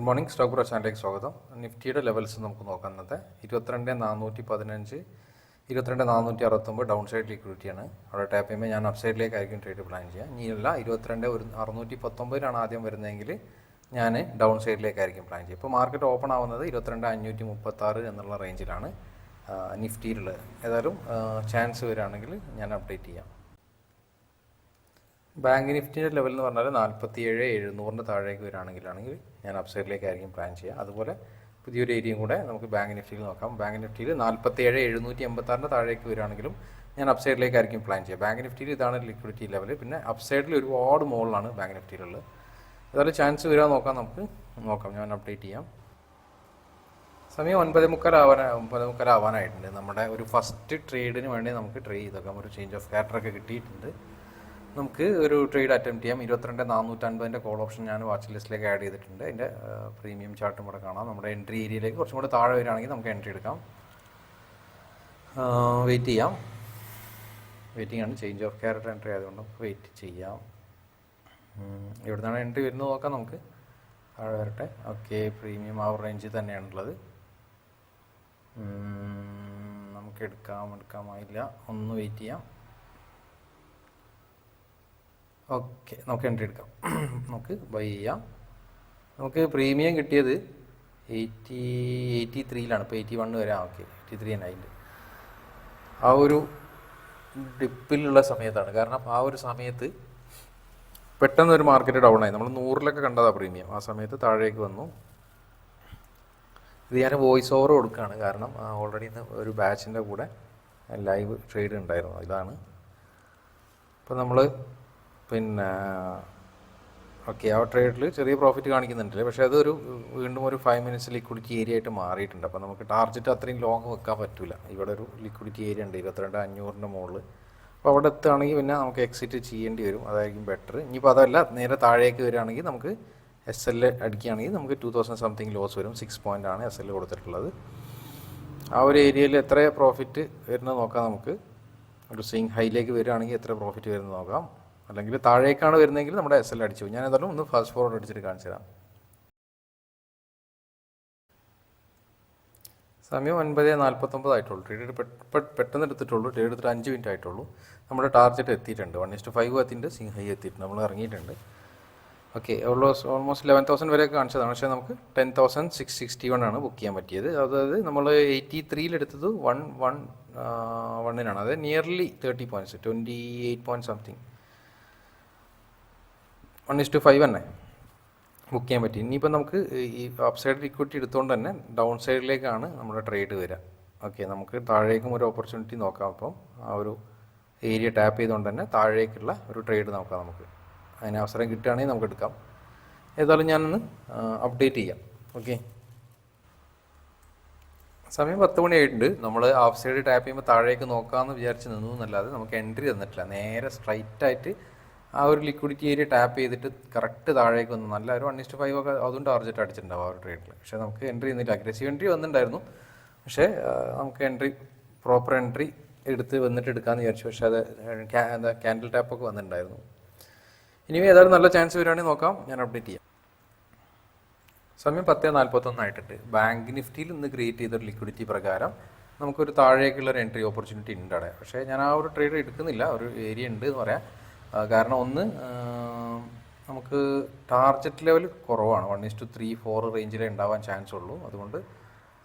Morning stock bro ചാനലിലേക്ക് സ്വാഗതം. നിഫ്റ്റിയുടെ ലെവൽസ് നമുക്ക് നോക്കാം. ഇന്നത്തെ 22,415 22,469 ഡൗൺ സൈഡ് ലിക്വിഡിറ്റിയാണ്. അവിടെ ടാപ്പ് ചെയ്യുമ്പോൾ ഞാൻ അപ്പ് സൈഡിലേക്കായിരിക്കും ട്രേഡ് പ്ലാൻ ചെയ്യുക. ഇനിയല്ല 22,619 ആദ്യം വരുന്നതെങ്കിൽ ഞാൻ ഡൗൺ സൈഡിലേക്കായിരിക്കും പ്ലാൻ ചെയ്യുക. ഇപ്പോൾ മാർക്കറ്റ് ഓപ്പൺ ആവുന്നത് 22,536 എന്നുള്ള റേഞ്ചിലാണ് നിഫ്റ്റിയിലുള്ളത്. ഏതായാലും ചാൻസ് വരികയാണെങ്കിൽ ഞാൻ അപ്ഡേറ്റ് ചെയ്യാം. ബാങ്ക് നിഫ്റ്റിൻ്റെ ലെവൽ എന്ന് പറഞ്ഞാൽ 47,700 താഴേക്ക് വരികയാണെങ്കിൽ ഞാൻ അപ്സൈഡിലേക്കായിരിക്കും പ്ലാൻ ചെയ്യുക. അതുപോലെ പുതിയൊരു ഏരിയയും കൂടെ നമുക്ക് ബാങ്ക് നിഫ്റ്റിയിൽ നോക്കാം. ബാങ്ക് നിഫ്റ്റിയിൽ 47,786 താഴേക്ക് വരികയാണെങ്കിലും ഞാൻ അപ്സൈഡിലേക്കായിരിക്കും പ്ലാൻ ചെയ്യുക. ബാങ്ക് നിഫ്റ്റിയിൽ ഇതാണ് ലിക്വിഡിറ്റി ലെവൽ. പിന്നെ അപ്സൈഡിൽ ഒരുപാട് മുകളിലാണ് ബാങ്ക് നിഫ്റ്റിയിലുള്ളത്. ഏതായാലും ചാൻസ് വരാൻ നമുക്ക് നോക്കാം. ഞാൻ അപ്ഡേറ്റ് ചെയ്യാം. സമയം 9:45 ആവാനായിട്ടുണ്ട്. നമ്മുടെ ഒരു ഫസ്റ്റ് ട്രേഡിന് വേണ്ടി നമുക്ക് ട്രേഡ് ചെയ്തേക്കാം. ഒരു ചേഞ്ച് ഓഫ് ക്യാരക്ടറൊക്കെ കിട്ടിയിട്ടുണ്ട്. നമുക്ക് ഒരു ട്രേഡ് അറ്റംപ്റ്റ് ചെയ്യാം. 22,450 കോൾ ഓപ്ഷൻ ഞാൻ വാച്ച് ലിസ്റ്റിലേക്ക് ആഡ് ചെയ്തിട്ടുണ്ട്. അതിൻ്റെ പ്രീമിയം ചാർട്ടും കൂടെ കാണാം. നമ്മുടെ എൻട്രി ഏരിയയിലേക്ക് കുറച്ചും കൂടെ താഴെ വരികയാണെങ്കിൽ നമുക്ക് എൻട്രി എടുക്കാം. വെയിറ്റ് ചെയ്യാം. വെയിറ്റിംഗ് ആണ്. ചേഞ്ച് ഓഫ് ക്യാരക്ടർ എൻട്രി ആയതുകൊണ്ട് നമുക്ക് വെയിറ്റ് ചെയ്യാം. എവിടെ നിന്നാണ് എൻട്രി വരുന്നത് നോക്കാം. നമുക്ക് താഴെ വരട്ടെ. ഓക്കെ, പ്രീമിയം ആ റേഞ്ചിൽ തന്നെയാണുള്ളത്. നമുക്ക് എടുക്കാമായില്ല. ഒന്ന് വെയിറ്റ് ചെയ്യാം. ഓക്കെ, നമുക്ക് എൻട്രി എടുക്കാം. നമുക്ക് ബൈ ചെയ്യാം. നമുക്ക് പ്രീമിയം കിട്ടിയത് 83ലാണ്. ഇപ്പോൾ 81 വരെ. ഓക്കെ, 83 തന്നെ അതിൻ്റെ ആ ഒരു ഡിപ്പിലുള്ള സമയത്താണ്. കാരണം ആ ഒരു സമയത്ത് പെട്ടെന്ന് ഒരു മാർക്കറ്റ് ഡൗൺ ആയി. നമ്മൾ 100-ലൊക്കെ കണ്ടതാണ് പ്രീമിയം. ആ സമയത്ത് താഴേക്ക് വന്നു. ഇത് ഞാൻ വോയിസ് ഓവർ കൊടുക്കുകയാണ്. കാരണം ഓൾറെഡി ഇന്ന് ഒരു ബാച്ചിൻ്റെ കൂടെ ലൈവ് ട്രേഡ് ഉണ്ടായിരുന്നു. ഇതാണ് ഇപ്പോൾ നമ്മൾ ഓക്കെ, ആ ട്രേഡിൽ ചെറിയ പ്രോഫിറ്റ് കാണിക്കുന്നുണ്ട്. പക്ഷേ അതൊരു വീണ്ടും ഒരു 5 മിനിറ്റ്സ് ലിക്വിഡിറ്റി ഏരിയ ആയിട്ട് മാറിയിട്ടുണ്ട്. അപ്പോൾ നമുക്ക് ടാർഗറ്റ് അത്രയും ലോങ് വെക്കാൻ പറ്റില്ല. ഇവിടെ ഒരു ലിക്വിഡിറ്റി ഏരിയ ഉണ്ട് 22,500 മുകളിൽ. അപ്പോൾ അവിടെ എത്തുകയാണെങ്കിൽ പിന്നെ നമുക്ക് എക്സിറ്റ് ചെയ്യേണ്ടി വരും. അതായിരിക്കും ബെറ്റർ. ഇനിയിപ്പോൾ അതല്ല, നേരെ താഴേക്ക് വരികയാണെങ്കിൽ നമുക്ക് SL അടിക്കുകയാണെങ്കിൽ നമുക്ക് 2000 സംതിങ് ലോസ് വരും. 6 പോയിൻ്റാണ് SL കൊടുത്തിട്ടുള്ളത്. ആ ഒരു ഏരിയയിൽ എത്ര പ്രോഫിറ്റ് വരുന്നത് നോക്കാം. നമുക്ക് ഒരു സ്വിങ് ഹൈയിലേക്ക് വരികയാണെങ്കിൽ എത്ര പ്രോഫിറ്റ് വരുന്നത് നോക്കാം. അല്ലെങ്കിൽ താഴേക്കാണ് വരുന്നതെങ്കിൽ നമ്മുടെ SL അടിച്ചു. ഞാൻ ഏതായാലും ഒന്ന് ഫാസ്റ്റ് ഫോർവേഡ് അടിച്ചിട്ട് കാണിച്ചു തരാം. സമയം 9:49 ആയിട്ടുള്ളൂ. ട്രേഡ് പെട്ടെന്ന് എടുത്തിട്ടുള്ളൂ. ട്രേഡ് എടുത്തിട്ട് 5 മിനിറ്റ് ആയിട്ടുള്ളൂ. നമ്മുടെ ടാർഗറ്റ് എത്തിയിട്ടുണ്ട്. 1:5 എത്തിയിട്ടുണ്ട്. സ്വിങ് ഹൈ എത്തിയിട്ടുണ്ട്. നമ്മൾ ഇറങ്ങിയിട്ടുണ്ട്. ഓക്കെ, ഓൾമോസ്റ്റ് 11,000 വരെയൊക്കെ കാണിച്ചതാണ്. പക്ഷേ നമുക്ക് 10,661 ആണ് ബുക്ക് ചെയ്യാൻ പറ്റിയത്. അതായത് നമ്മൾ 83-ലെടുത്തത് 111-നാണ്. അതായത് നിയർലി 30 പോയിൻറ്റ്സ്, 28 പോയിൻറ്റ് സംതിങ്. 1:5 തന്നെ ബുക്ക് ചെയ്യാൻ പറ്റി. ഇനിയിപ്പോൾ നമുക്ക് ഈ അപ്പ് സൈഡ് ലിക്വിഡിറ്റി എടുത്തുകൊണ്ട് തന്നെ ഡൗൺ സൈഡിലേക്കാണ് നമ്മുടെ ട്രേഡ് വരിക. ഓക്കെ, നമുക്ക് താഴേക്കും ഒരു ഓപ്പർച്യൂണിറ്റി നോക്കാം. അപ്പം ആ ഒരു ഏരിയ ടാപ്പ് ചെയ്തുകൊണ്ട് തന്നെ താഴേക്കുള്ള ഒരു ട്രേഡ് നോക്കാം. നമുക്ക് അതിന് അവസരം കിട്ടുകയാണെങ്കിൽ നമുക്ക് എടുക്കാം. ഏതായാലും ഞാനൊന്ന് അപ്ഡേറ്റ് ചെയ്യാം. ഓക്കെ, സമയം 10 മണി ആയിട്ടുണ്ട്. നമ്മൾ ഹാഫ് സൈഡ് ടാപ്പ് ചെയ്യുമ്പോൾ താഴേക്ക് നോക്കാമെന്ന് വിചാരിച്ച് നിന്നു എന്നല്ലാതെ നമുക്ക് എൻട്രി തന്നിട്ടില്ല. നേരെ സ്ട്രൈറ്റായിട്ട് ആ ഒരു ലിക്വിഡിറ്റി ഏരിയ ടാപ്പ് ചെയ്തിട്ട് കറക്റ്റ് താഴേക്ക് വന്നു. നല്ല ഒരു 1:5 ഒക്കെ അതും ടാർജറ്റ് അടിച്ചിട്ടുണ്ടാവും ആ ഒരു ട്രേഡിൽ. പക്ഷേ നമുക്ക് എൻട്രി ഒന്നുമില്ല. അഗ്രസീവ് എൻട്രി വന്നിട്ടുണ്ടായിരുന്നു. പക്ഷേ നമുക്ക് പ്രോപ്പർ എൻട്രി വന്നിട്ട് എടുക്കാമെന്ന് വിചാരിച്ചു. പക്ഷേ അത് ക്യാൻഡിൽ ടാപ്പൊക്കെ വന്നിട്ടുണ്ടായിരുന്നു. ഇനി ഏതായാലും നല്ല ചാൻസ് വരികയാണെങ്കിൽ നോക്കാം. ഞാൻ അപ്ഡേറ്റ് ചെയ്യാം. സമയം 10:41 ആയിട്ടുണ്ട്. ബാങ്ക് നിഫ്റ്റിയിൽ ഇന്ന് ക്രിയേറ്റ് ചെയ്തൊരു ലിക്വിഡിറ്റി പ്രകാരം നമുക്കൊരു താഴേക്കുള്ള ഒരു എൻട്രി ഓപ്പർച്യൂണിറ്റി ഉണ്ട് അവിടെ. പക്ഷേ ഞാൻ ആ ഒരു ട്രേഡ് എടുക്കുന്നില്ല. ഒരു ഏരിയ ഉണ്ട് എന്ന് പറയാം. കാരണം ഒന്ന്, നമുക്ക് ടാർജറ്റ് ലെവൽ കുറവാണ്. 1:3-4 റേഞ്ചിലേ ഉണ്ടാവാൻ ചാൻസ് ഉള്ളൂ. അതുകൊണ്ട്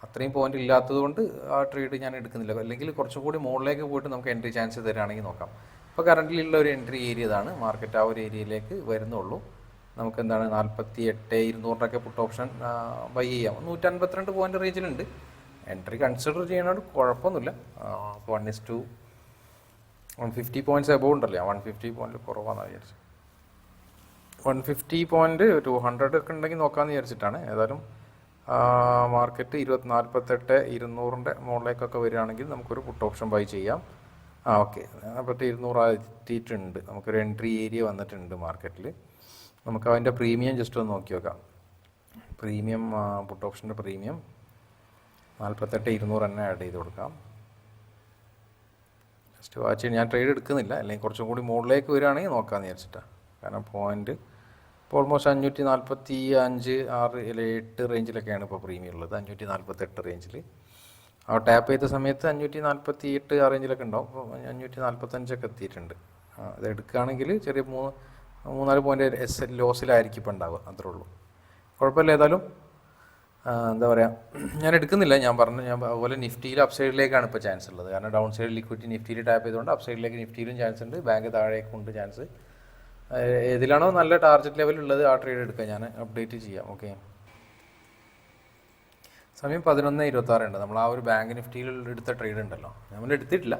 അത്രയും പോയിന്റ് ഇല്ലാത്തത് കൊണ്ട് ആ ട്രേഡ് ഞാൻ എടുക്കുന്നില്ല. അല്ലെങ്കിൽ കുറച്ചും കൂടി മുകളിലേക്ക് പോയിട്ട് നമുക്ക് എൻട്രി ചാൻസ് തരാണെങ്കിൽ നോക്കാം. ഇപ്പോൾ കറണ്ടിലുള്ള ഒരു എൻട്രി ഏരിയ ഇതാണ്. മാർക്കറ്റ് ആ ഒരു ഏരിയയിലേക്ക് വരുന്നുള്ളൂ. നമുക്ക് എന്താണ് 48,200 പുട്ട് ഓപ്ഷൻ ബൈ ചെയ്യാം. 152 പോയിന്റ് റേഞ്ചിലുണ്ട്. എൻട്രി കൺസിഡർ ചെയ്യുന്നതുകൊണ്ട് കുഴപ്പമൊന്നുമില്ല. 150 പോയിൻറ്റ്സ് എബോവ് ഉണ്ടല്ലോ. 150 പോയിന്റ് കുറവാണെന്ന് വിചാരിച്ചു. 150 പോയിന്റ് 200 ഒക്കെ ഉണ്ടെങ്കിൽ നോക്കാമെന്ന് വിചാരിച്ചിട്ടാണ്. ഏതായാലും മാർക്കറ്റ് 48,200 മുകളിലേക്കൊക്കെ വരികയാണെങ്കിൽ നമുക്കൊരു പുട്ട് ഓപ്ഷൻ ബൈ ചെയ്യാം. ഓക്കെ, 48,200 എത്തിയിട്ടുണ്ട്. നമുക്കൊരു എൻട്രി ഏരിയ വന്നിട്ടുണ്ട് മാർക്കറ്റിൽ. നമുക്ക് അതിൻ്റെ പ്രീമിയം ജസ്റ്റ് ഒന്ന് നോക്കി നോക്കാം. പ്രീമിയം പുട്ട് ഓപ്ഷൻ്റെ പ്രീമിയം 48,200 തന്നെ ആഡ് ചെയ്ത് കൊടുക്കാം. ജസ്റ്റ് വാച്ച് ഞാൻ ട്രേഡ് എടുക്കുന്നില്ല. അല്ലെങ്കിൽ കുറച്ചും കൂടി മുകളിലേക്ക് വരികയാണെങ്കിൽ നോക്കാമെന്ന് വിചാരിച്ചിട്ടാണ്. കാരണം ഓൾമോസ്റ്റ് 545, 6 8 റേഞ്ചിലൊക്കെയാണ് ഇപ്പോൾ പ്രീമിയം ഉള്ളത്. 548 റേഞ്ചിൽ. ആ ടാപ്പ് ചെയ്ത സമയത്ത് 548 ആ റേഞ്ചിലൊക്കെ ഉണ്ടാവും. അപ്പോൾ 545 എത്തിയിട്ടുണ്ട്. അത് എടുക്കുകയാണെങ്കിൽ ചെറിയ 3-4 പോയിൻ്റ് ലോസിലായിരിക്കും ഇപ്പോൾ ഉണ്ടാവുക, അത്രേ ഉള്ളൂ. കുഴപ്പമില്ല. ഏതായാലും എന്താ പറയുക, ഞാൻ എടുക്കുന്നില്ല. ഞാൻ അതുപോലെ നിഫ്റ്റിയിൽ അപ്പ് സൈഡിലേക്കാണ് ഇപ്പോൾ ചാൻസ് ഉള്ളത്. കാരണം ഡൗൺ സൈഡ് ലിക്വിഡിറ്റി നിഫ്റ്റിയിൽ ടാപ്പ് ചെയ്തുകൊണ്ട് അപ്പ് സൈഡിലേക്ക് നിഫ്റ്റിയിലും ചാൻസ് ഉണ്ട്, ബാങ്ക് താഴേക്കുണ്ട് ചാൻസ്. ഏതിലാണോ നല്ല ടാർഗറ്റ് ലെവൽ ഉള്ളത് ആ ട്രേഡ് എടുക്കുക. ഞാൻ അപ്ഡേറ്റ് ചെയ്യാം. ഓക്കെ, സമയം 11:26 ഉണ്ട്. നമ്മൾ ആ ഒരു ബാങ്ക് നിഫ്റ്റിയിൽ എടുത്ത ട്രേഡ് ഉണ്ടല്ലോ, നമ്മൾ എടുത്തിട്ടില്ല.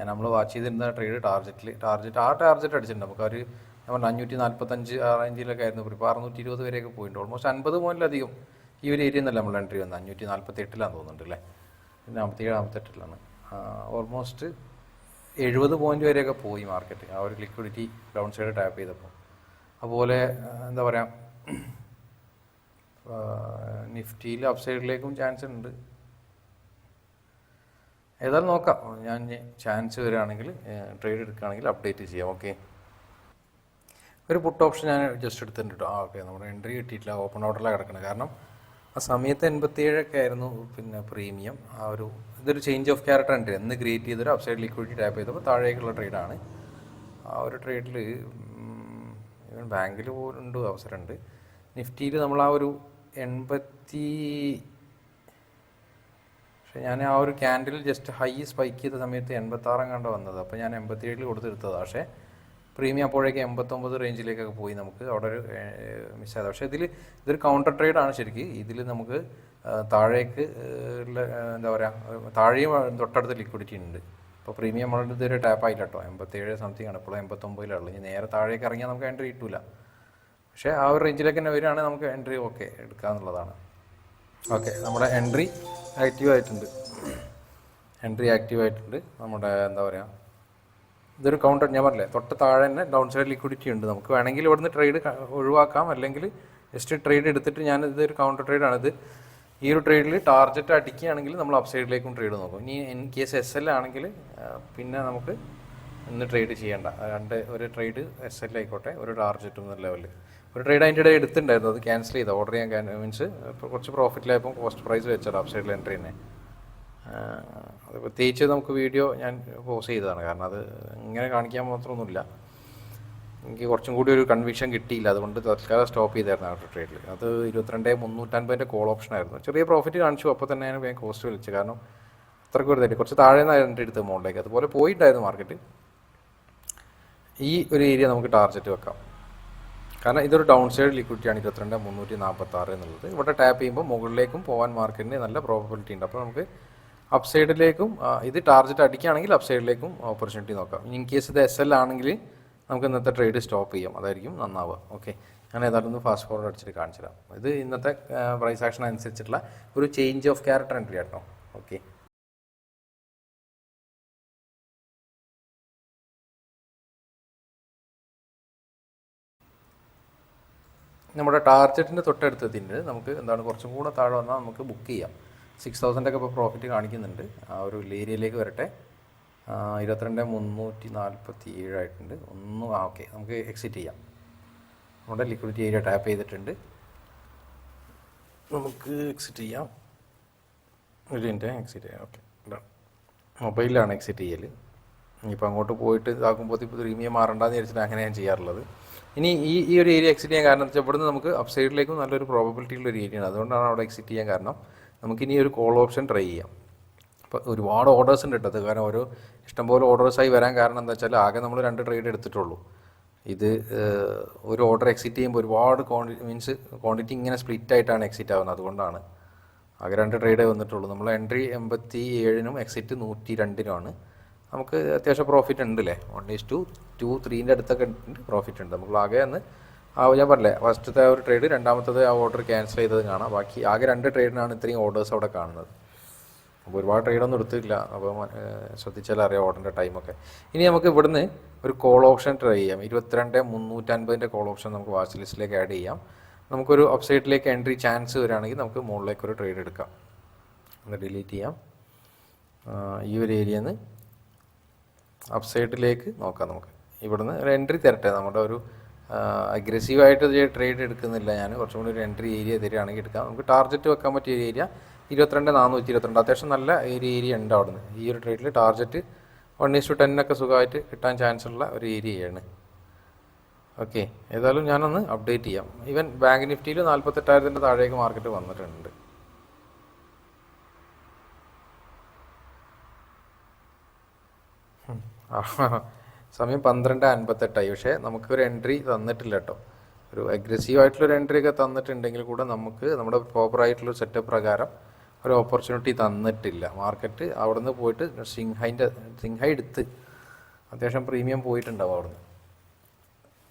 നമ്മൾ വാച്ച് ചെയ്തിരുന്ന ട്രേഡ് ടാർഗറ്റ് അടിച്ചിട്ടുണ്ട്. നമുക്ക് ഒരു നമ്മൾ 545 ആ റേഞ്ചിലൊക്കെ ആയിരുന്നു. ഇപ്പോൾ 620 വരെയൊക്കെ പോയിട്ടുണ്ട്. ഓൾമോസ്റ്റ് 50 പോയിന്റിലധികം ഈ ഒരു ഏരിയ എന്നല്ല നമ്മൾ എൻട്രി വന്നത്. 548 തോന്നുന്നുണ്ട് അല്ലേ, 47-48 ഓൾമോസ്റ്റ് 70 പോയിന്റ് വരെയൊക്കെ പോയി മാർക്കറ്റ് ആ ഒരു ലിക്വിഡിറ്റി ഡൗൺ സൈഡ് ടാപ്പ് ചെയ്തപ്പോൾ. അതുപോലെ എന്താ പറയുക, നിഫ്റ്റിയിൽ അപ്പ് സൈഡിലേക്കും ചാൻസ് ഉണ്ട്. ഏതായാലും നോക്കാം. ഞാൻ ചാൻസ് വരികയാണെങ്കിൽ ട്രേഡ് എടുക്കുകയാണെങ്കിൽ അപ്ഡേറ്റ് ചെയ്യാം. ഓക്കെ, ഒരു പുട്ട് ഓപ്ഷൻ ഞാൻ ജസ്റ്റ് എടുത്തിട്ടുണ്ട് കേട്ടോ. ഓക്കെ, നമ്മുടെ എൻട്രി കിട്ടിയിട്ടില്ല, ഓപ്പൺ ഓർഡറിലാണ് കിടക്കുന്നത്. കാരണം ആ സമയത്ത് 87 ആയിരുന്നു പിന്നെ പ്രീമിയം. ഇതൊരു ചേഞ്ച് ഓഫ് ക്യാരക്ടർ എൻട്രി എന്ന് ക്രിയേറ്റ് ചെയ്തൊരു അപ്പ് സൈഡ് ലിക്വിഡിറ്റി ടാപ്പ് ചെയ്തപ്പോൾ താഴേക്കുള്ള ട്രേഡാണ്. ആ ഒരു ട്രേഡിൽ ഈവൻ ബാങ്കിൽ പോലുണ്ട് അവസരമുണ്ട്. നിഫ്റ്റിയിൽ നമ്മൾ ആ ഒരു 80, പക്ഷേ ഞാൻ ആ ഒരു ക്യാൻഡിൽ ജസ്റ്റ് ഹൈ സ്പൈക്ക് ചെയ്ത സമയത്ത് 86 കണ്ട വന്നത്. അപ്പോൾ ഞാൻ 87 കൊടുത്തെടുത്തതാണ്. പക്ഷേ പ്രീമിയം അപ്പോഴേക്ക് 89 റേഞ്ചിലേക്കൊക്കെ പോയി. നമുക്ക് അവിടെ ഒരു മിസ്സായത്. പക്ഷേ ഇതൊരു കൗണ്ടർ ട്രേഡാണ് ശരിക്കും. ഇതിൽ നമുക്ക് താഴേക്ക് എന്താ പറയുക, താഴെയും തൊട്ടടുത്ത് ലിക്വിഡിറ്റി ഉണ്ട്. ഇപ്പോൾ പ്രീമിയം നമ്മളുടെ ഇതൊരു ടാപ്പ് ആയില്ല കേട്ടോ. 87 സംതിങ് ആണ്, ഇപ്പോൾ 89 ഇനി നേരെ താഴേക്ക് ഇറങ്ങിയാൽ നമുക്ക് എൻട്രി കിട്ടില്ല. പക്ഷേ ആ ഒരു റേഞ്ചിലേക്ക് തന്നെ വരികയാണെങ്കിൽ നമുക്ക് എൻട്രി ഓക്കെ എടുക്കാമെന്നുള്ളതാണ്. ഓക്കെ, നമ്മുടെ എൻട്രി ആക്റ്റീവ് ആയിട്ടുണ്ട്. നമ്മുടെ എന്താ പറയുക, ഇതൊരു കൗണ്ടർ. ഞാൻ പറഞ്ഞില്ലേ, തൊട്ട് താഴെ തന്നെ ഡൗൺ സൈഡ് ലിക്വിഡിറ്റി ഉണ്ട്. നമുക്ക് വേണമെങ്കിൽ ഇവിടുന്ന് ട്രേഡ് ഒഴിവാക്കാം, അല്ലെങ്കിൽ ജസ്റ്റ് ട്രേഡ് എടുത്തിട്ട് ഇതൊരു കൗണ്ടർ ട്രേഡാണിത്. ഈ ഒരു ട്രേഡിൽ ടാർഗറ്റ് അടിക്കുകയാണെങ്കിൽ നമ്മൾ അപ്പ് സൈഡിലേക്കും ട്രേഡ് നോക്കും. ഇനി ഇൻ കേസ് SL ആണെങ്കിൽ പിന്നെ നമുക്ക് ഇന്ന് ട്രേഡ് ചെയ്യേണ്ട. ഒരു ട്രേഡ് SL ആയിക്കോട്ടെ, ഒരു ടാർഗറ്റും ലെവലിൽ ഒരു ട്രേഡ് അതിൻ്റെ ഇടയിൽ എടുത്തിട്ടുണ്ടായിരുന്നു. അത് ക്യാൻസൽ ചെയ്ത ഓർഡർ ചെയ്യാൻ മീൻസ് ഇപ്പോൾ കുറച്ച് പ്രോഫിറ്റിലായപ്പോൾ കോസ്റ്റ് പ്രൈസ് വെച്ചത് അപ്പ് സൈഡിൽ എൻട്രി തന്നെ. അത് പ്രത്യേകിച്ച് നമുക്ക് വീഡിയോ ഞാൻ പോസ് ചെയ്തതാണ്. കാരണം അത് ഇങ്ങനെ കാണിക്കാൻ മാത്രമൊന്നുമില്ല. എനിക്ക് കുറച്ചും കൂടി ഒരു കൺവിക്ഷൻ കിട്ടിയില്ല, അതുകൊണ്ട് തൽക്കാലം സ്റ്റോപ്പ് ചെയ്തായിരുന്നു ആ ട്രേഡിൽ. അത് 22,350 കോൾ ഓപ്ഷൻ ആയിരുന്നു. ചെറിയ പ്രോഫിറ്റ് കാണിച്ചു, അപ്പോൾ തന്നെ ഞാൻ വേഗം കോസ്റ്റ് വിളിച്ചു. കാരണം അത്രയ്ക്ക് ഒരു തെറ്റി കുറച്ച് താഴെ നിന്നായിരുന്നു എൻ്റെ അടുത്ത് മുകളിലേക്ക്. അതുപോലെ പോയിട്ടുണ്ടായിരുന്നു മാർക്കറ്റ്. ഈ ഒരു ഏരിയ നമുക്ക് ടാർഗറ്റ് വെക്കാം. കാരണം ഇതൊരു ഡൗൺ സൈഡ് ലിക്വിഡിറ്റിയാണ് 22,346 എന്നുള്ളത്. ഇവിടെ ടാപ്പ് ചെയ്യുമ്പോൾ മുകളിലേക്കും പോകാൻ മാർക്കറ്റിന് നല്ല പ്രോബബിലിറ്റി ഉണ്ട്. അപ്പോൾ നമുക്ക് അപ്പ് സൈഡിലേക്കും ഇത് ടാർഗറ്റ് അടിക്കുകയാണെങ്കിൽ അപ്പ് സൈഡിലേക്കും ഓപ്പർച്യൂണിറ്റി നോക്കാം. ഇൻ കേസ് ഇത് SL ആണെങ്കിൽ നമുക്ക് ഇന്നത്തെ ട്രേഡ് സ്റ്റോപ്പ് ചെയ്യാം, അതായിരിക്കും നന്നാവുക. ഓക്കെ, ഞാൻ ഏതായാലും ഒന്ന് ഫാസ്റ്റ് ഫോർവേഡ് അടിച്ചിട്ട് കാണിച്ചു തരാം. ഇത് ഇന്നത്തെ പ്രൈസ് ആക്ഷൻ അനുസരിച്ചിട്ടുള്ള ഒരു ചേഞ്ച് ഓഫ് ക്യാരക്ടർ എൻട്രി ആട്ടോ. ഓക്കെ, നമ്മുടെ ടാർഗറ്റിൻ്റെ തൊട്ടടുത്തെത്തിയിട്ട് നമുക്ക് എന്താണ് കുറച്ചും കൂടെ താഴെ വന്നാൽ നമുക്ക് ബുക്ക് ചെയ്യാം. 6,000 ഒക്കെ ഇപ്പോൾ പ്രോഫിറ്റ് കാണിക്കുന്നുണ്ട്. ആ ഒരു ഏരിയയിലേക്ക് വരട്ടെ. 22,347 ആയിട്ടുണ്ട്. ഓക്കെ, നമുക്ക് എക്സിറ്റ് ചെയ്യാം. നമ്മുടെ ലിക്വിഡിറ്റി ഏരിയ ടാപ്പ് ചെയ്തിട്ടുണ്ട്, നമുക്ക് എക്സിറ്റ് ചെയ്യാം. എക്സിറ്റ് ചെയ്യാം. ഓക്കെ, മൊബൈലിലാണ് എക്സിറ്റ് ചെയ്യൽ. ഇനിയിപ്പോൾ അങ്ങോട്ട് പോയിട്ട് ഇതാക്കുമ്പോൾ ഇപ്പോൾ പ്രീമിയം മാറണ്ടെന്ന് വിചാരിച്ചിട്ട് അങ്ങനെ ഞാൻ ചെയ്യാറുള്ളത്. ഇനി ഈ ഒരു ഏരിയ എക്സിറ്റ് ചെയ്യാൻ കാരണം വെച്ചാൽ ഇവിടുന്ന് നമുക്ക് അപ്പ് സൈഡിലേക്കും നല്ലൊരു പ്രോബബിലിറ്റി ഉള്ള ഒരു ഏരിയയാണ്. അതുകൊണ്ടാണ് അവിടെ എക്സിറ്റ് ചെയ്യാൻ കാരണം. നമുക്കിനി ഒരു കോൾ ഓപ്ഷൻ ട്രൈ ചെയ്യാം. അപ്പോൾ ഒരുപാട് ഓർഡേഴ്സ് ഉണ്ട് കേട്ടത്. കാരണം ഓരോ ഇഷ്ടംപോലെ ഓർഡേഴ്സായി വരാൻ കാരണം എന്താ വെച്ചാൽ ആകെ നമ്മൾ 2 ട്രേഡ് എടുത്തിട്ടുള്ളൂ. ഇത് ഒരു ഓർഡർ എക്സിറ്റ് ചെയ്യുമ്പോൾ ഒരുപാട് ക്വാണ്ടിറ്റി ഇങ്ങനെ സ്പ്ലിറ്റ് ആയിട്ടാണ് എക്സിറ്റ് ആവുന്നത്. അതുകൊണ്ടാണ് ആകെ 2 ട്രേഡേ വന്നിട്ടുള്ളൂ. നമ്മൾ എൻട്രി 87-നും എക്സിറ്റ് 102-നുമാണ്. നമുക്ക് അത്യാവശ്യം പ്രോഫിറ്റ് ഉണ്ട് അല്ലേ. 1:2-3 അടുത്തൊക്കെ പ്രോഫിറ്റ് ഉണ്ട്. നമുക്ക് ആകെ ഞാൻ പറഞ്ഞില്ലേ, ഫസ്റ്റത്തെ ആ ഒരു ട്രേഡ്, രണ്ടാമത്തത് ആ ഓർഡർ ക്യാൻസൽ ചെയ്തത് കാണാം. ബാക്കി ആകെ 2 ട്രേഡിനാണ് ഇത്രയും ഓർഡേഴ്സ് അവിടെ കാണുന്നത്. അപ്പോൾ ഒരുപാട് ട്രേഡൊന്നും എടുത്തില്ല. അപ്പോൾ ശ്രദ്ധിച്ചാൽ അറിയാം ഓർഡറിൻ്റെ ടൈമൊക്കെ. ഇനി നമുക്ക് ഇവിടുന്ന് ഒരു കോൾ ഓപ്ഷൻ ട്രൈ ചെയ്യാം. 22,350 കോൾ ഓപ്ഷൻ നമുക്ക് വാച്ച് ലിസ്റ്റിലേക്ക് ആഡ് ചെയ്യാം. നമുക്കൊരു അപ്പ് സൈഡിലേക്ക് എൻട്രി ചാൻസ് വരികയാണെങ്കിൽ നമുക്ക് മുകളിലേക്കൊരു ട്രേഡ് എടുക്കാം. ഒന്ന് ഡിലീറ്റ് ചെയ്യാം. ഈ ഒരു ഏരിയയിൽ നിന്ന് അപ്പ് സൈഡിലേക്ക് നോക്കാം. നമുക്ക് ഇവിടുന്ന് ഒരു എൻട്രി തരട്ടെ. നമ്മുടെ ഒരു അഗ്രസീവായിട്ട് ട്രേഡ് എടുക്കുന്നില്ല ഞാൻ. കുറച്ചും കൂടി ഒരു എൻട്രി ഏരിയ തരികയാണെങ്കിൽ എടുക്കാം. നമുക്ക് ടാർഗറ്റ് വെക്കാൻ പറ്റിയ ഏരിയ 22,422. അത്യാവശ്യം നല്ല ഏരിയ ഉണ്ട് അവിടുന്ന്. ഈ ഒരു ട്രേഡിൽ ടാർഗറ്റ് 1:10 സുഖമായിട്ട് കിട്ടാൻ ചാൻസ് ഉള്ള ഒരു ഏരിയയാണ്. ഓക്കെ, ഏതായാലും ഞാനൊന്ന് അപ്ഡേറ്റ് ചെയ്യാം. ഈവൻ ബാങ്ക് നിഫ്റ്റിയിൽ 48,000 താഴേക്ക് മാർക്കറ്റ് വന്നിട്ടുണ്ട്. സമയം 12:58. പക്ഷേ നമുക്കൊരു എൻട്രി തന്നിട്ടില്ല കേട്ടോ. ഒരു അഗ്രസീവായിട്ടുള്ളൊരു എൻട്രി ഒക്കെ തന്നിട്ടുണ്ടെങ്കിൽ കൂടെ നമുക്ക് നമ്മുടെ പ്രോപ്പറായിട്ടുള്ള സെറ്റപ്പ് പ്രകാരം ഒരു ഓപ്പർച്യൂണിറ്റി തന്നിട്ടില്ല. മാർക്കറ്റ് അവിടെ നിന്ന് പോയിട്ട് സിങ്ഹൈ എടുത്ത് അത്യാവശ്യം പ്രീമിയം പോയിട്ടുണ്ടാവും അവിടുന്ന്.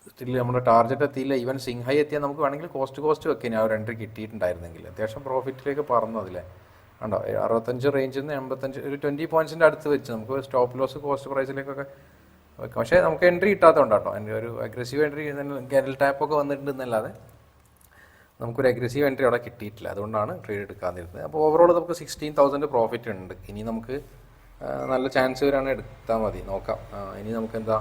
സ്റ്റിൽ നമ്മുടെ ടാർഗറ്റ് എത്തിയില്ല. ഈവൻ സിങ്ഹൈ എത്തിയാൽ നമുക്ക് വേണമെങ്കിൽ കോസ്റ്റ് വെക്കാൻ ആ ഒരു എൻട്രി കിട്ടിയിട്ടുണ്ടായിരുന്നെങ്കിൽ അത്യാവശ്യം പ്രോഫിറ്റിലേക്ക് പറന്നു. അതിലെ ഉണ്ടോ 65 റേഞ്ചിൽ നിന്ന് 85 ഒരു 20 പോയിൻറ്റ്സിൻ്റെ അടുത്ത് വെച്ച് നമുക്ക് സ്റ്റോപ്പ് ലോസ് കോസ്റ്റ് പ്രൈസിലേക്കൊക്കെ വെക്കാം. പക്ഷേ നമുക്ക് എൻട്രി കിട്ടാത്തതുകൊണ്ട് കേട്ടോ. എൻ്റെ ഒരു അഗ്രസീവ് എൻട്രി ക്യാൻഡിൽ ടാപ്പൊക്കെ വന്നിട്ടുണ്ടെന്നല്ലാതെ നമുക്കൊരു അഗ്രസീവ് എൻട്രി അവിടെ കിട്ടിയിട്ടില്ല. അതുകൊണ്ടാണ് ട്രേഡ് എടുക്കാതിരുന്നത്. അപ്പോൾ ഓവറോൾ നമുക്ക് 16,000 പ്രോഫിറ്റ് ഉണ്ട്. ഇനി നമുക്ക് നല്ല ചാൻസ് വരാണ് എടുത്താൽ മതി. നോക്കാം. ഇനി നമുക്ക് എന്താ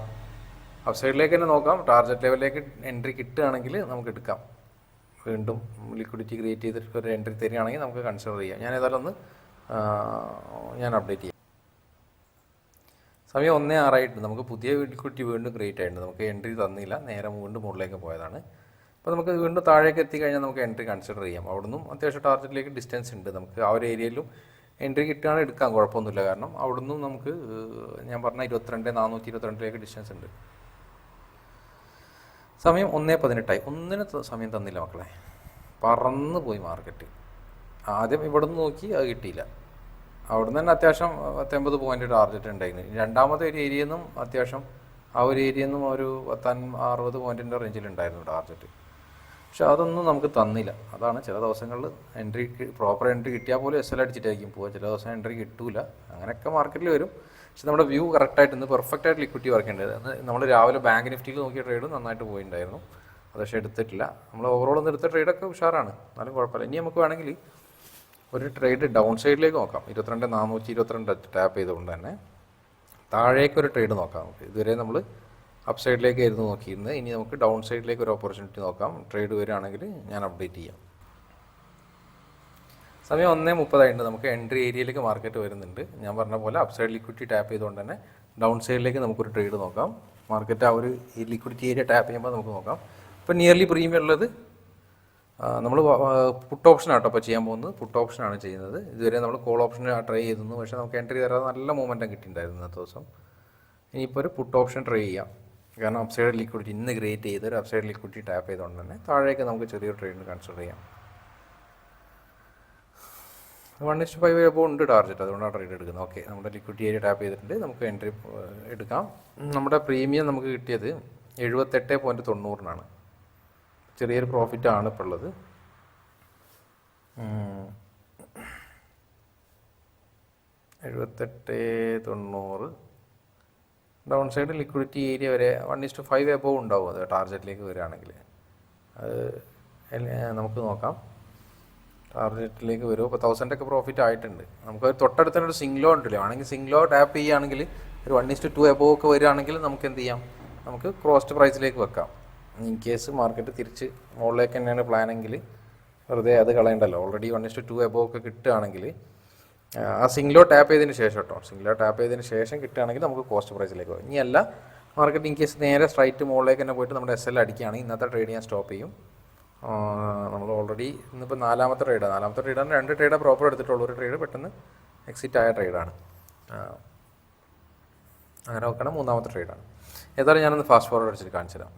അപ്സൈഡിലേക്ക് തന്നെ നോക്കാം. ടാർഗറ്റ് ലെവലിലേക്ക് എൻട്രി കിട്ടുകയാണെങ്കിൽ നമുക്ക് എടുക്കാം. വീണ്ടും ലിക്വിഡിറ്റി ക്രിയേറ്റ് ചെയ്തിട്ട് ഒരു എൻട്രി തരികയാണെങ്കിൽ നമുക്ക് കൺസിഡർ ചെയ്യാം. ഞാൻ ഏതായാലും ഒന്ന് ഞാൻ അപ്ഡേറ്റ് ചെയ്യാം. സമയം 1:06 നമുക്ക് പുതിയ ലിക്വിഡിറ്റി വീണ്ടും ക്രിയേറ്റ് ആയിട്ടുണ്ട്. നമുക്ക് എൻട്രി തന്നില്ല, നേരെ വീണ്ടും മുകളിലേക്ക് പോയതാണ്. അപ്പോൾ നമുക്ക് വീണ്ടും താഴേക്ക് എത്തിക്കഴിഞ്ഞാൽ നമുക്ക് എൻട്രി കൺസിഡർ ചെയ്യാം. അവിടെ നിന്നും അത്യാവശ്യം ടാർഗറ്റിലേക്ക് ഡിസ്റ്റൻസ് ഉണ്ട്. നമുക്ക് ആ ഒരു ഏരിയയിലും എൻട്രി കിട്ടുകയാണെങ്കിൽ എടുക്കാം, കുഴപ്പമൊന്നുമില്ല. കാരണം അവിടെ നിന്നും നമുക്ക് ഞാൻ പറഞ്ഞ 22,422 ഡിസ്റ്റൻസ് ഉണ്ട്. സമയം 1:18. ഒന്നിന് സമയം തന്നില്ല മക്കളെ, പറന്ന് പോയി മാർക്കറ്റ്. ആദ്യം ഇവിടെ നിന്ന് നോക്കി, അത് കിട്ടിയില്ല. അവിടെ നിന്ന് തന്നെ അത്യാവശ്യം 50 പോയിൻ്റ് ടാർഗറ്റ് ഉണ്ടായിരുന്നു. രണ്ടാമത്തെ ഒരു ഏരിയയിൽ നിന്നും അത്യാവശ്യം ആ ഒരു ഏരിയയിൽ നിന്നും ഒരു 60 പോയിൻറ്റിൻ്റെ റേഞ്ചിലുണ്ടായിരുന്നു ടാർഗറ്റ്. പക്ഷെ അതൊന്നും നമുക്ക് തന്നില്ല. അതാണ് ചില ദിവസങ്ങളിൽ എൻട്രി പ്രോപ്പർ എൻട്രി കിട്ടിയാൽ പോലും SL അടിച്ചിട്ടായിരിക്കും പോവുക. ചില ദിവസം എൻട്രി കിട്ടൂല. അങ്ങനെയൊക്കെ മാർക്കറ്റിൽ വരും. പക്ഷെ നമ്മുടെ വ്യൂ കറക്റ്റായിട്ട് ഇന്ന് പെർഫെക്റ്റ് ആയിട്ട് ലിക്വിഡിറ്റി വർക്ക് ചെയ്യേണ്ടത്. നമ്മൾ രാവിലെ ബാങ്ക് നിഫ്റ്റിയിൽ നോക്കിയ ട്രേഡ് നന്നായിട്ട് പോയിട്ടുണ്ടായിരുന്നു. അത് പക്ഷേ എടുത്തിട്ടില്ല. നമ്മൾ ഓവറോൾ ഒന്ന് എടുത്ത ട്രേഡൊക്കെ ഉഷാറാണ്, എന്നാലും കുഴപ്പമില്ല. ഇനി നമുക്ക് വേണമെങ്കിൽ ഒരു ട്രേഡ് ഡൗൺ സൈഡിലേക്ക് നോക്കാം. 22,422 ടാപ്പ് ചെയ്തുകൊണ്ട് തന്നെ താഴേക്കൊരു ട്രേഡ് നോക്കാം. നമുക്ക് ഇതുവരെ നമ്മൾ അപ്പ് സൈഡിലേക്ക് ആയിരുന്നു നോക്കിയിരുന്നത്. ഇനി നമുക്ക് ഡൗൺ സൈഡിലേക്ക് ഒരു ഓപ്പർച്യൂണിറ്റി നോക്കാം. ട്രേഡ് വരികയാണെങ്കിൽ ഞാൻ അപ്ഡേറ്റ് ചെയ്യാം. സമയം 1:30 നമുക്ക് എൻട്രി ഏരിയയിലേക്ക് മാർക്കറ്റ് വരുന്നുണ്ട്. ഞാൻ പറഞ്ഞ പോലെ അപ്പ് സൈഡ് ലിക്വിഡിറ്റി ടാപ്പ് ചെയ്തുകൊണ്ട് തന്നെ ഡൗൺ സൈഡിലേക്ക് നമുക്കൊരു ട്രേഡ് നോക്കാം. മാർക്കറ്റ് ആ ഒരു ലിക്വിഡിറ്റി ഏരിയ ടാപ്പ് ചെയ്യുമ്പോൾ നമുക്ക് നോക്കാം. ഇപ്പോൾ നിയർലി പ്രീമിയം ഉള്ളത് നമ്മൾ പുട്ട് ഓപ്ഷൻ ആട്ടോ ഇപ്പോൾ ചെയ്യാൻ പോകുന്നത്. പുട്ട് ഓപ്ഷനാണ് ചെയ്യുന്നത്. ഇതുവരെ നമ്മൾ കോൾ ഓപ്ഷൻ ട്രൈ ചെയ്തിരുന്നു. പക്ഷേ നമുക്ക് എൻട്രി തരാതെ നല്ല മൂവ്മെൻറ്റും കിട്ടിയിട്ടുണ്ടായിരുന്നു ഇന്നത്തെ ദിവസം. ഇനിയിപ്പോൾ ഒരു പുട്ട് ഓപ്ഷൻ ട്രൈ ചെയ്യാം. കാരണം അപ്പ് സൈഡ് ലിക്വിഡിറ്റി ഇന്ന് ക്രിയേറ്റ് ചെയ്ത് ഒരു അപ്പ് സൈഡ് ലിക്വിഡിറ്റി ടാപ്പ് ചെയ്തുകൊണ്ട് തന്നെ താഴേക്ക് നമുക്ക് ചെറിയൊരു ട്രേഡിന് കൺസിഡർ ചെയ്യാം. 1:5 എബോവ് ഉണ്ട് ടാർഗറ്റ്, അതുകൊണ്ടാണ് ട്രേഡ് എടുക്കുന്നത്. ഓക്കെ, നമ്മുടെ ലിക്വിഡിറ്റി ഏരിയ ടാപ്പ് ചെയ്തിട്ടുണ്ട്. നമുക്ക് എൻട്രി എടുക്കാം. നമ്മുടെ പ്രീമിയം നമുക്ക് കിട്ടിയത് 78.90 ചെറിയൊരു പ്രോഫിറ്റാണ് ഇപ്പോൾ ഉള്ളത്. 78.90 ഡൗൺ സൈഡ് ലിക്വിഡിറ്റി ഏരിയ വരെ 1:5 എബോവ് ഉണ്ടാവും. അത് ടാർഗറ്റിലേക്ക് വരികയാണെങ്കിൽ അത് നമുക്ക് നോക്കാം. ടാർഗറ്റിലേക്ക് വരും. ഇപ്പോൾ 1000 പ്രോഫിറ്റ് ആയിട്ടുണ്ട്. നമുക്ക് തൊട്ടടുത്ത് തന്നെ ഒരു സിംഗ്ലോ ഉണ്ടല്ലോ. ആണെങ്കിൽ സിംഗ്ലോ ടാപ്പ് ചെയ്യുകയാണെങ്കിൽ ഒരു 1:2 എബോവ് ഒക്കെ വരികയാണെങ്കിൽ നമുക്ക് എന്ത് ചെയ്യാം, നമുക്ക് ക്രോസ്റ്റ് പ്രൈസിലേക്ക് വെക്കാം. ഇൻ കേസ് മാർക്കറ്റ് തിരിച്ച് മുകളിലേക്ക് തന്നെയാണ് പ്ലാനെങ്കിൽ വെറുതെ അത് കളയണ്ടല്ലോ. ഓൾറെഡി 1:2 എബോവ് ഒക്കെ കിട്ടുകയാണെങ്കിൽ ആ സിംഗ്ലോ ടാപ്പ് ചെയ്തതിന് ശേഷം കേട്ടോ, സിംഗ്ലോ ടാപ്പ് ചെയ്തതിന് ശേഷം കിട്ടുകയാണെങ്കിൽ നമുക്ക് കോസ്റ്റ് പ്രൈസിലേക്ക് പോകും. ഇനിയല്ല മാർക്കറ്റ് ഇൻ കേസ് നേരെ സ്ട്രൈറ്റ് മുകളിലേക്ക് തന്നെ പോയിട്ട് നമ്മുടെ SL അടിക്കുകയാണെങ്കിൽ ഇന്നത്തെ ട്രേഡ് ഞാൻ സ്റ്റോപ്പ് ചെയ്യും. നമ്മൾ ഓൾറെഡി ഇന്നിപ്പോൾ നാലാമത്തെ ട്രേഡാണ്. 2 ട്രേഡേ പ്രോപ്പർ എടുത്തിട്ടുള്ളൂ. ഒരു ട്രേഡ് പെട്ടെന്ന് എക്സിറ്റ് ആയ ട്രേഡാണ്. അങ്ങനെ നോക്കണം. 3ാമത്തെ ട്രേഡാണ്. ഏതായാലും ഞാനൊന്ന് ഫാസ്റ്റ് ഫോർവേഡ് അടിച്ചിട്ട് കാണിച്ചു തരാം.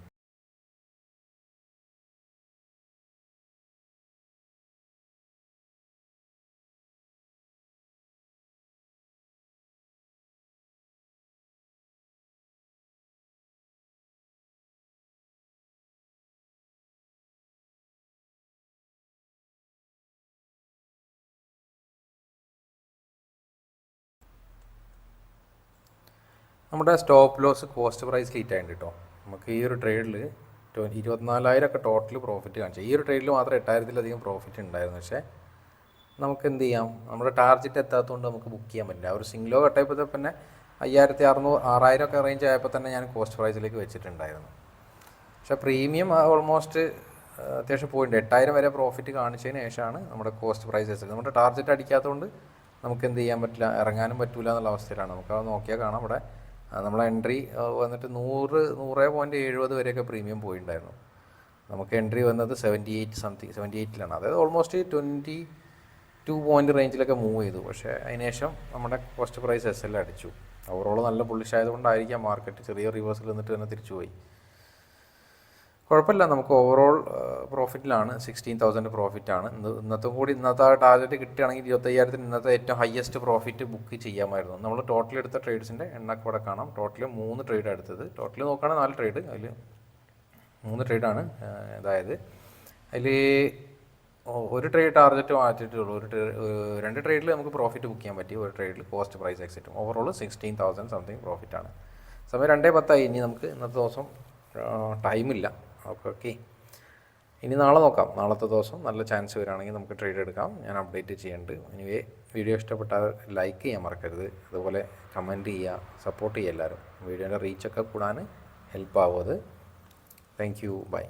നമ്മുടെ സ്റ്റോപ്പ് ലോസ് കോസ്റ്റ് പ്രൈസിൽ ഹിറ്റ് ആയിട്ടുണ്ട് കേട്ടോ. നമുക്ക് ഈ ഒരു ട്രേഡിൽ 24,000 ടോട്ടൽ പ്രോഫിറ്റ് കാണിച്ചു. ഈ ഒരു ട്രേഡിൽ മാത്രം 8,000-ലധികം പ്രോഫിറ്റ് ഉണ്ടായിരുന്നു. പക്ഷേ നമുക്ക് എന്ത് ചെയ്യാം, നമ്മുടെ ടാർഗറ്റ് എത്താത്തതുകൊണ്ട് നമുക്ക് ബുക്ക് ചെയ്യാൻ പറ്റില്ല. ഒരു സിംഗ്ലോ കട്ടായപ്പോൾ തന്നെ 5,600 6,000 ഒക്കെ റേഞ്ച് ആയപ്പോൾ തന്നെ ഞാൻ കോസ്റ്റ് പ്രൈസിലേക്ക് വെച്ചിട്ടുണ്ടായിരുന്നു. പക്ഷേ പ്രീമിയം ഓൾമോസ്റ്റ് അത്യാവശ്യം പോയിട്ടുണ്ട്. 8000 വരെ പ്രോഫിറ്റ് കാണിച്ചതിന് ശേഷമാണ് നമ്മുടെ കോസ്റ്റ് പ്രൈസസ്. നമ്മുടെ ടാർഗറ്റ് അടിക്കാത്തതുകൊണ്ട് നമുക്ക് എന്ത് ചെയ്യാൻ പറ്റില്ല, ഇറങ്ങാനും പറ്റില്ല എന്നുള്ള അവസ്ഥയിലാണ്. നമുക്ക് അത് നോക്കിയാൽ കാണാം. ഇവിടെ നമ്മളെ എൻട്രി വന്നിട്ട് 100.70 വരെയൊക്കെ പ്രീമിയം പോയിട്ടുണ്ടായിരുന്നു. നമുക്ക് എൻട്രി വന്നത് 78 അതായത് ഓൾമോസ്റ്റ് 22 പോയിൻ്റ് റേഞ്ചിലൊക്കെ മൂവ് ചെയ്തു. പക്ഷേ അതിന് ശേഷം നമ്മുടെ കോസ്റ്റ് പ്രൈസ് SL അടിച്ചു. ഓവറോൾ നല്ല ബുള്ളിഷ് ആയതുകൊണ്ടായിരിക്കാം മാർക്കറ്റ് ചെറിയ റിവേഴ്സിൽ നിന്നിട്ട് തന്നെ തിരിച്ചുപോയി. കുഴപ്പമില്ല, നമുക്ക് ഓവറോൾ പ്രോഫിറ്റിലാണ്. 16,000 പ്രോഫിറ്റാണ്. ഇന്നത്തെ ടാർഗറ്റ് കിട്ടുകയാണെങ്കിൽ 25,000 ഇന്നത്തെ ഏറ്റവും ഹയസ്റ്റ് പ്രോഫിറ്റ് ബുക്ക് ചെയ്യാമായിരുന്നു. നമ്മൾ ടോട്ടൽ എടുത്ത ട്രേഡ്സിൻ്റെ എണ്ണൊക്കെ ഇവിടെ കാണാം. ടോട്ടൽ 3 ട്രേഡ് എടുത്തത്. ടോട്ടൽ നോക്കുകയാണെങ്കിൽ 4 ട്രേഡ്, അതിൽ 3 ട്രേഡാണ്. അതായത് അതിൽ ഒരു ട്രേഡ് ടാർഗറ്റ് മാറ്റിയിട്ടുള്ളൂ. 2 ട്രേഡിൽ നമുക്ക് പ്രോഫിറ്റ് ബുക്ക് ചെയ്യാൻ പറ്റി. ഒരു ട്രേഡിൽ കോസ്റ്റ് പ്രൈസ് എക്സിറ്റും. ഓവറോൾ 16,000 സംതിങ് പ്രോഫിറ്റാണ്. സമയം 2:10 ഇനി നമുക്ക് ഇന്നത്തെ ദിവസം ടൈമില്ല. ഓക്കെ, ഇനി നാളെ നോക്കാം. നാളത്തെ ദിവസം നല്ല ചാൻസ് വരികയാണെങ്കിൽ നമുക്ക് ട്രേഡ് എടുക്കാം. ഞാൻ അപ്ഡേറ്റ് ചെയ്യുന്നുണ്ട്. എനിവേ, വീഡിയോ ഇഷ്ടപ്പെട്ടാൽ ലൈക്ക് ചെയ്യാൻ മറക്കരുത്. അതുപോലെ കമൻറ്റ് ചെയ്യുക, സപ്പോർട്ട് ചെയ്യുക എല്ലാവരും. വീഡിയോൻ്റെ റീച്ചൊക്കെ കൂടാൻ ഹെൽപ്പ് ആവും അത്. Thank you, by.